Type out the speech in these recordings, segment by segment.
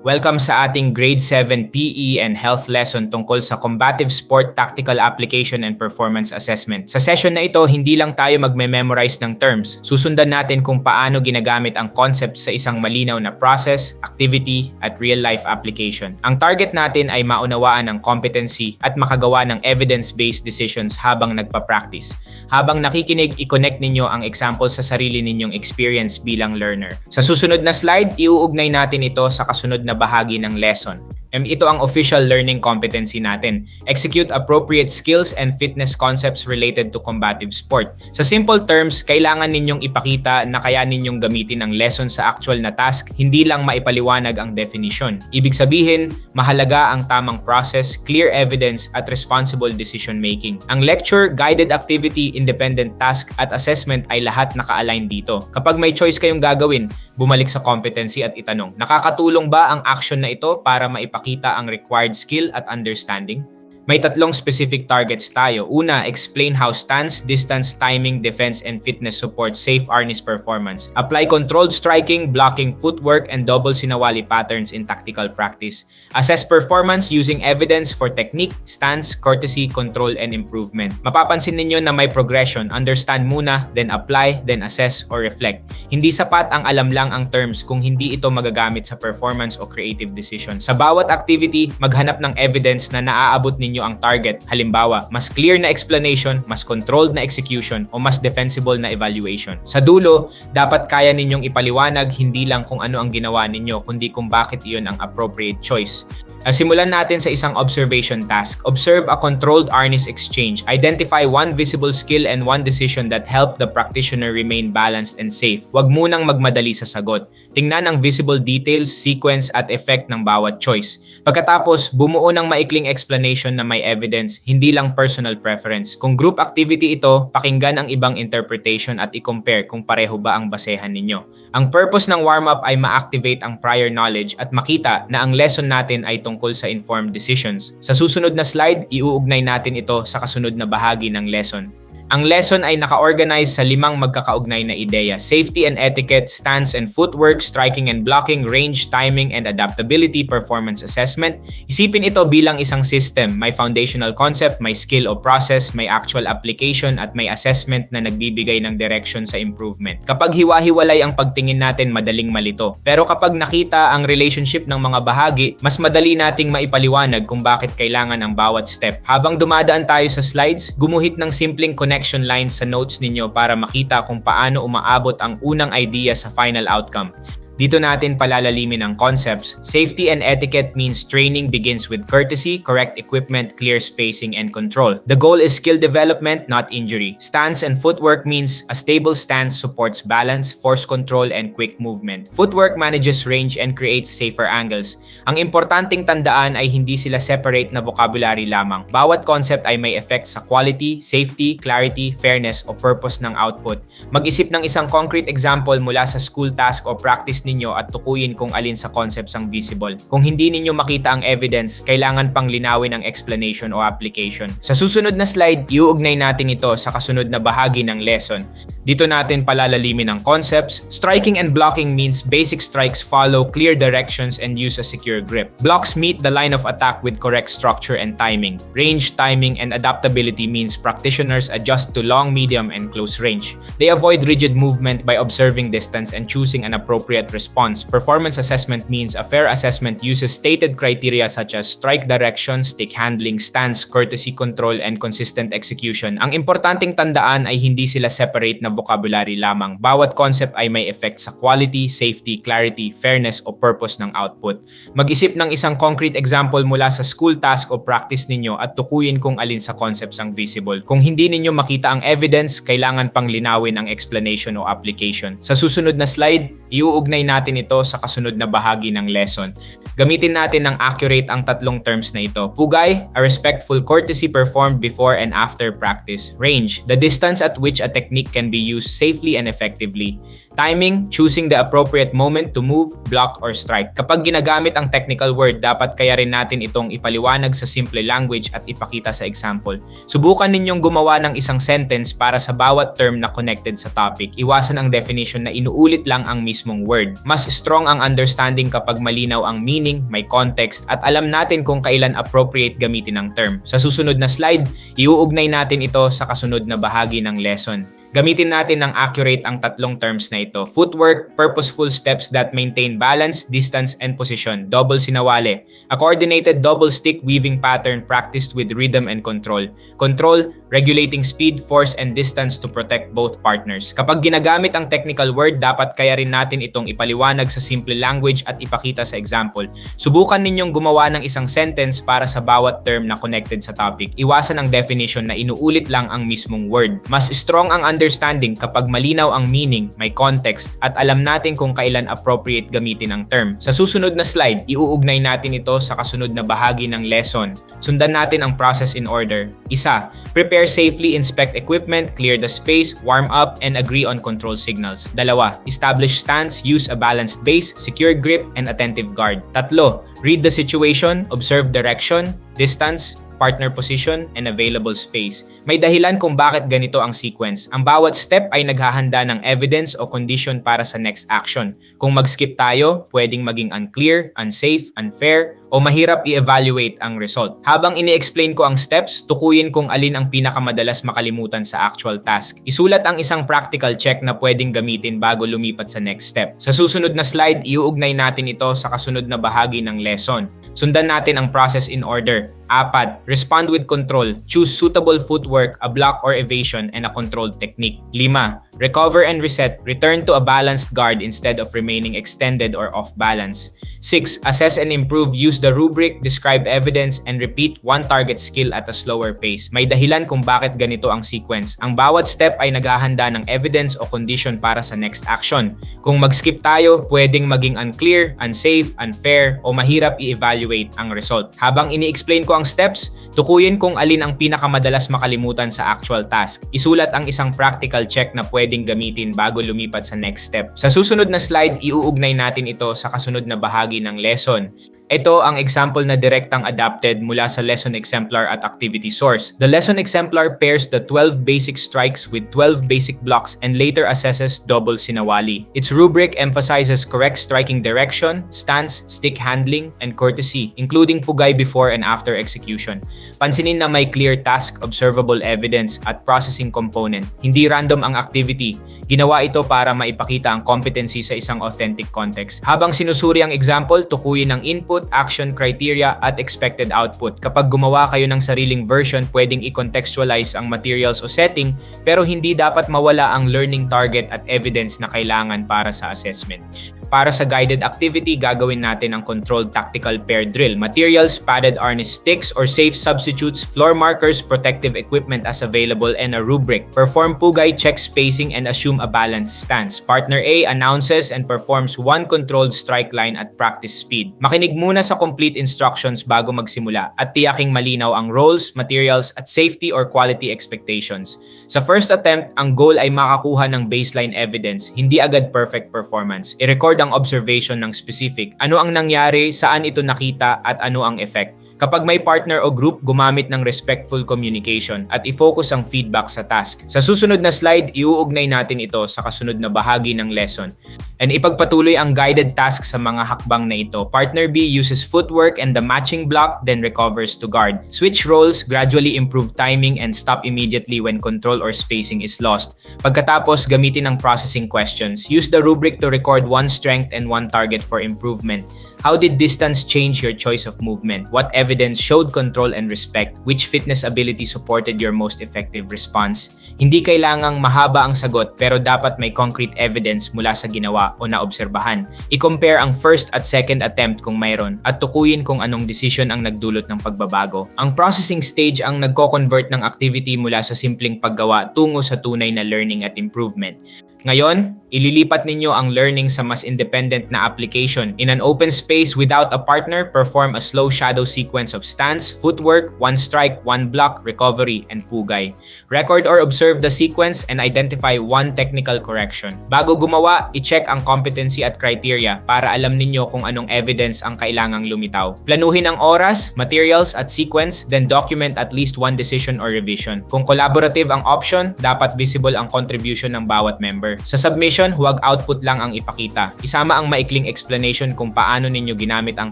Welcome sa ating Grade 7 PE and Health lesson tungkol sa Combative Sport Tactical Application and Performance Assessment. Sa session na ito, hindi lang tayo magme-memorize ng terms. Susundan natin kung paano ginagamit ang concept sa isang malinaw na process, activity, at real-life application. Ang target natin ay maunawaan ang competency at makagawa ng evidence-based decisions habang nagpa-practice. Habang nakikinig, i-connect ninyo ang example sa sarili ninyong experience bilang learner. Sa susunod na slide, iuugnay natin ito sa kasunod na bahagi ng lesson. Ito ang official learning competency natin. Execute appropriate skills and fitness concepts related to combative sport. Sa simple terms, kailangan ninyong ipakita na kaya ninyong gamitin ang lesson sa actual na task, hindi lang maipaliwanag ang definition. Ibig sabihin, mahalaga ang tamang process, clear evidence, at responsible decision making. Ang lecture, guided activity, independent task, at assessment ay lahat naka-align dito. Kapag may choice kayong gagawin, bumalik sa competency at itanong, nakakatulong ba ang action na ito para maipakita ang required skill at understanding? May tatlong specific targets tayo. Una, explain how stance, distance, timing, defense, and fitness support safe harness performance. Apply controlled striking, blocking, footwork, and double sinawali patterns in tactical practice. Assess performance using evidence for technique, stance, courtesy, control, and improvement. Mapapansin ninyo na may progression. Understand muna, then apply, then assess, or reflect. Hindi sapat ang alam lang ang terms kung hindi ito magagamit sa performance o creative decision. Sa bawat activity, maghanap ng evidence na naaabot ninyo ang target. Halimbawa, mas clear na explanation, mas controlled na execution, o mas defensible na evaluation. Sa dulo, dapat kaya ninyong ipaliwanag hindi lang kung ano ang ginawa ninyo, kundi kung bakit iyon ang appropriate choice. Simulan natin sa isang observation task. Observe a controlled harness exchange. Identify one visible skill and one decision that help the practitioner remain balanced and safe. Huwag munang magmadali sa sagot. Tingnan ang visible details, sequence, at effect ng bawat choice. Pagkatapos, bumuo ng maikling explanation na may evidence, hindi lang personal preference. Kung group activity ito, pakinggan ang ibang interpretation at i-compare kung pareho ba ang basehan ninyo. Ang purpose ng warm-up ay ma-activate ang prior knowledge at makita na ang lesson natin ay tungkol sa informed decisions. Sa susunod na slide, iuugnay natin ito sa kasunod na bahagi ng lesson. Ang lesson ay naka-organize sa 5 magkakaugnay na ideya: safety and etiquette, stance and footwork, striking and blocking, range, timing and adaptability, performance assessment. Isipin ito bilang isang system. May foundational concept, may skill o process, may actual application, at may assessment na nagbibigay ng direction sa improvement. Kapag hiwa-hiwalay ang pagtingin natin, madaling malito. Pero kapag nakita ang relationship ng mga bahagi, mas madali nating maipaliwanag kung bakit kailangan ang bawat step. Habang dumadaan tayo sa slides, gumuhit ng simpleng connection lines sa notes ninyo para makita kung paano umaabot ang unang idea sa final outcome. Dito natin palalalimin ang concepts. Safety and etiquette means training begins with courtesy, correct equipment, clear spacing, and control. The goal is skill development, not injury. Stance and footwork means a stable stance supports balance, force control, and quick movement. Footwork manages range and creates safer angles. Ang importanteng tandaan ay hindi sila separate na vocabulary lamang. Bawat concept ay may effect sa quality, safety, clarity, fairness, o purpose ng output. Mag-isip ng isang concrete example mula sa school task o practice ninyo at tukuyin kung alin sa concepts ang visible. Kung hindi ninyo makita ang evidence, kailangan pang linawin ang explanation o application. Sa susunod na slide, iuugnay natin ito sa kasunod na bahagi ng lesson. Dito natin palalalimin ang concepts. Striking and blocking means basic strikes follow clear directions and use a secure grip. Blocks meet the line of attack with correct structure and timing. Range, timing, and adaptability means practitioners adjust to long, medium, and close range. They avoid rigid movement by observing distance and choosing an appropriate response. Performance assessment means a fair assessment uses stated criteria such as strike direction, stick handling, stance, courtesy, control, and consistent execution. Ang importanteng tandaan ay hindi sila separate na vocabulary lamang. Bawat concept ay may effect sa quality, safety, clarity, fairness, o purpose ng output. Mag-isip ng isang concrete example mula sa school task o practice ninyo at tukuyin kung alin sa concepts ang visible. Kung hindi ninyo makita ang evidence, kailangan pang linawin ang explanation o application. Sa susunod na slide, iuugnay natin ito sa kasunod na bahagi ng lesson. Gamitin natin ng accurate ang tatlong terms na ito. Pugay, a respectful courtesy performed before and after practice. Range, the distance at which a technique can be used safely and effectively. Timing, choosing the appropriate moment to move, block, or strike. Kapag ginagamit ang technical word, dapat kaya rin natin itong ipaliwanag sa simple language at ipakita sa example. Subukan ninyong gumawa ng isang sentence para sa bawat term na connected sa topic. Iwasan ang definition na inuulit lang ang mismong word. term. Mas strong ang understanding kapag malinaw ang meaning, may context, at alam natin kung kailan appropriate gamitin ang term. Sa susunod na slide, iuugnay natin ito sa kasunod na bahagi ng lesson. Gamitin natin ng accurate ang tatlong terms na ito. Footwork, purposeful steps that maintain balance, distance, and position. Double sinawale. A coordinated double stick weaving pattern practiced with rhythm and control. Control, regulating speed, force, and distance to protect both partners. Kapag ginagamit ang technical word, dapat kaya rin natin itong ipaliwanag sa simple language at ipakita sa example. Subukan ninyong gumawa ng isang sentence para sa bawat term na connected sa topic. Iwasan ang definition na inuulit lang ang mismong word. Mas strong ang understanding kapag malinaw ang meaning, may context, at alam natin kung kailan appropriate gamitin ang term. Sa susunod na slide, iuugnay natin ito sa kasunod na bahagi ng lesson. Sundan natin ang process in order. 1. Prepare safely, inspect equipment, clear the space, warm up, and agree on control signals. 2. Establish stance, use a balanced base, secure grip, and attentive guard. 3. Read the situation, observe direction, distance, partner position, and available space. May dahilan kung bakit ganito ang sequence. Ang bawat step ay naghahanda ng evidence o condition para sa next action. Kung mag-skip tayo, pwedeng maging unclear, unsafe, unfair, o mahirap i-evaluate ang result. Habang ini-explain ko ang steps, tukuyin kung alin ang pinakamadalas makalimutan sa actual task. Isulat ang isang practical check na pwedeng gamitin bago lumipat sa next step. Sa susunod na slide, iuugnay natin ito sa kasunod na bahagi ng lesson. Sundan natin ang process in order. 4. Respond with control. Choose suitable footwork, a block or evasion, and a controlled technique. 5. Recover and reset. Return to a balanced guard instead of remaining extended or off balance. 6. Assess and improve. Use the rubric, describe evidence, and repeat one target skill at a slower pace. May dahilan kung bakit ganito ang sequence. Ang bawat step ay naghahanda ng evidence o condition para sa next action. Kung mag-skip tayo, pwedeng maging unclear, unsafe, unfair, o mahirap i-evaluate ang result. Habang ini-explain ko ang steps, tukuyin kung alin ang pinakamadalas makalimutan sa actual task. Isulat ang isang practical check na pwedeng gamitin bago lumipat sa next step. Sa susunod na slide, iuugnay natin ito sa kasunod na bahagi ng lesson. Ito ang example na direktang adapted mula sa lesson exemplar at activity source. The lesson exemplar pairs the 12 basic strikes with 12 basic blocks and later assesses double sinawali. Its rubric emphasizes correct striking direction, stance, stick handling, and courtesy, including pugay before and after execution. Pansinin na may clear task, observable evidence, at processing component. Hindi random ang activity. Ginawa ito para maipakita ang competency sa isang authentic context. Habang sinusuri ang example, tukuyin ang input, action criteria, at expected output. Kapag gumawa kayo ng sariling version, pwedeng i-contextualize ang materials o setting, pero hindi dapat mawala ang learning target at evidence na kailangan para sa assessment. Para sa guided activity, gagawin natin ang controlled tactical pair drill. Materials, padded harness sticks or safe substitutes, floor markers, protective equipment as available, and a rubric. Perform pugay, check spacing, and assume a balanced stance. Partner A announces and performs one controlled strike line at practice speed. Makinig muna sa complete instructions bago magsimula at tiyaking malinaw ang roles, materials, at safety or quality expectations. Sa first attempt, ang goal ay makakuha ng baseline evidence, hindi agad perfect performance. I-record ang observation ng specific. Ano ang nangyari, saan ito nakita, at ano ang effect. Kapag may partner o group, gumamit ng respectful communication at i-focus ang feedback sa task. Sa susunod na slide, iuugnay natin ito sa kasunod na bahagi ng lesson. And ipagpatuloy ang guided task sa mga hakbang na ito. Partner B uses footwork and the matching block, then recovers to guard. Switch roles, gradually improve timing, and stop immediately when control or spacing is lost. Pagkatapos, gamitin ang processing questions. Use the rubric to record one strength and one target for improvement. How did distance change your choice of movement? What evidence showed control and respect? Which fitness ability supported your most effective response? Hindi kailangang mahaba ang sagot, pero dapat may concrete evidence mula sa ginawa o naobserbahan. I-compare ang first at second attempt kung mayroon at tukuyin kung anong decision ang nagdulot ng pagbabago. Ang processing stage ang nagko-convert ng activity mula sa simpleng paggawa tungo sa tunay na learning at improvement. Ngayon, ililipat ninyo ang learning sa mas independent na application. In an open space without a partner, perform a slow shadow sequence of stance, footwork, one strike, one block, recovery, and pugay. Record or observe the sequence and identify one technical correction. Bago gumawa, i-check ang competency at criteria para alam ninyo kung anong evidence ang kailangang lumitaw. Planuhin ang oras, materials, at sequence, then document at least one decision or revision. Kung collaborative ang option, dapat visible ang contribution ng bawat member. paper. Sa submission, huwag output lang ang ipakita. Isama ang maikling explanation kung paano ninyo ginamit ang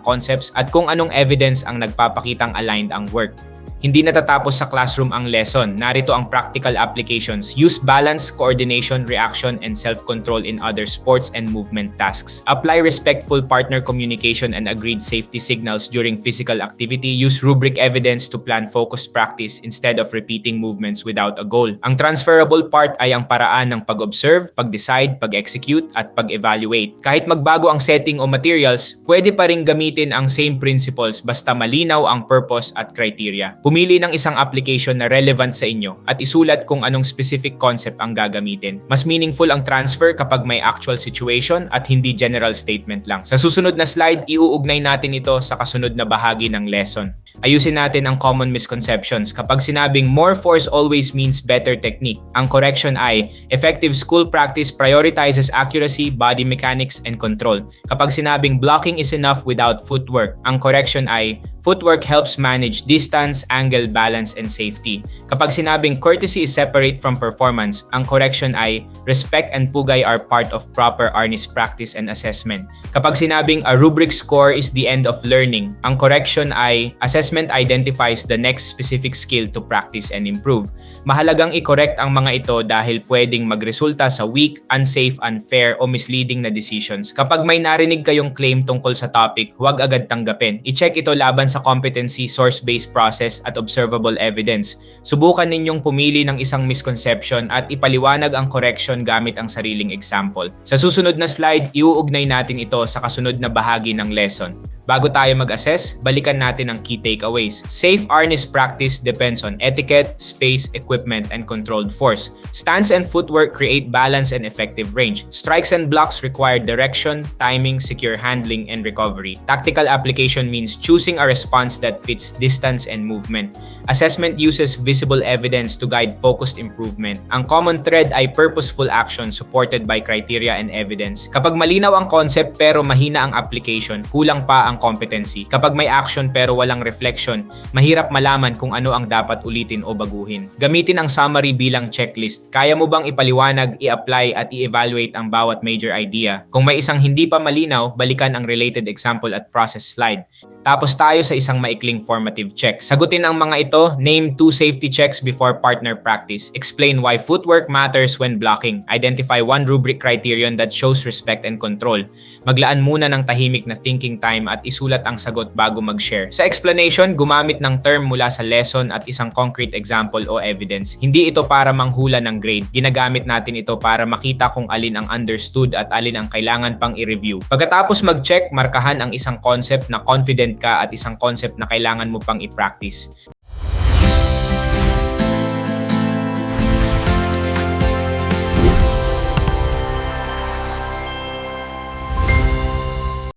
concepts at kung anong evidence ang nagpapakitang aligned ang work. Hindi natatapos sa classroom ang lesson. Narito ang practical applications. Use balance, coordination, reaction, and self-control in other sports and movement tasks. Apply respectful partner communication and agreed safety signals during physical activity. Use rubric evidence to plan focused practice instead of repeating movements without a goal. Ang transferable part ay ang paraan ng pag-observe, pag-decide, pag-execute, at pag-evaluate. Kahit magbago ang setting o materials, pwede pa rin gamitin ang same principles basta malinaw ang purpose at criteria. Pumili ng isang application na relevant sa inyo at isulat kung anong specific concept ang gagamitin. Mas meaningful ang transfer kapag may actual situation at hindi general statement lang. Sa susunod na slide, iuugnay natin ito sa kasunod na bahagi ng lesson. Ayusin natin ang common misconceptions. Kapag sinabing more force always means better technique, ang correction ay effective school practice prioritizes accuracy, body mechanics, and control. Kapag sinabing blocking is enough without footwork, ang correction ay footwork helps manage distance, angle, balance, and safety. Kapag sinabing courtesy is separate from performance, ang correction ay respect and pugay are part of proper harness practice and assessment. Kapag sinabing a rubric score is the end of learning, ang correction ay assessment identifies the next specific skill to practice and improve. Mahalagang i-correct ang mga ito dahil pwedeng magresulta sa weak, unsafe, unfair, o misleading na decisions. Kapag may narinig kayong claim tungkol sa topic, huwag agad tanggapin. I-check ito laban sa competency, source-based process, at observable evidence. Subukan ninyong pumili ng isang misconception at ipaliwanag ang correction gamit ang sariling example. Sa susunod na slide, iuugnay natin ito sa kasunod na bahagi ng lesson. Bago tayo mag-assess, balikan natin ang key takeaways. Safe harness practice depends on etiquette, space, equipment, and controlled force. Stance and footwork create balance and effective range. Strikes and blocks require direction, timing, secure handling, and recovery. Tactical application means choosing a response that fits distance and movement. Assessment uses visible evidence to guide focused improvement. Ang common thread ay purposeful action supported by criteria and evidence. Kapag malinaw ang concept pero mahina ang application, kulang pa ang competency. Kapag may action pero walang reflection, mahirap malaman kung ano ang dapat ulitin o baguhin. Gamitin ang summary bilang checklist. Kaya mo bang ipaliwanag, i-apply at i-evaluate ang bawat major idea? Kung may isang hindi pa malinaw, balikan ang related example at process slide. Tapos tayo sa isang maikling formative check. Sagutin ang mga ito. Name 2 safety checks before partner practice. Explain why footwork matters when blocking. Identify 1 rubric criterion that shows respect and control. Maglaan muna ng tahimik na thinking time at isulat ang sagot bago mag-share. Sa explanation, gumamit ng term mula sa lesson at isang concrete example o evidence. Hindi ito para manghula ng grade. Ginagamit natin ito para makita kung alin ang understood at alin ang kailangan pang i-review. Pagkatapos mag-check, markahan ang isang concept na confident ka at isang concept na kailangan mo pang i-practice.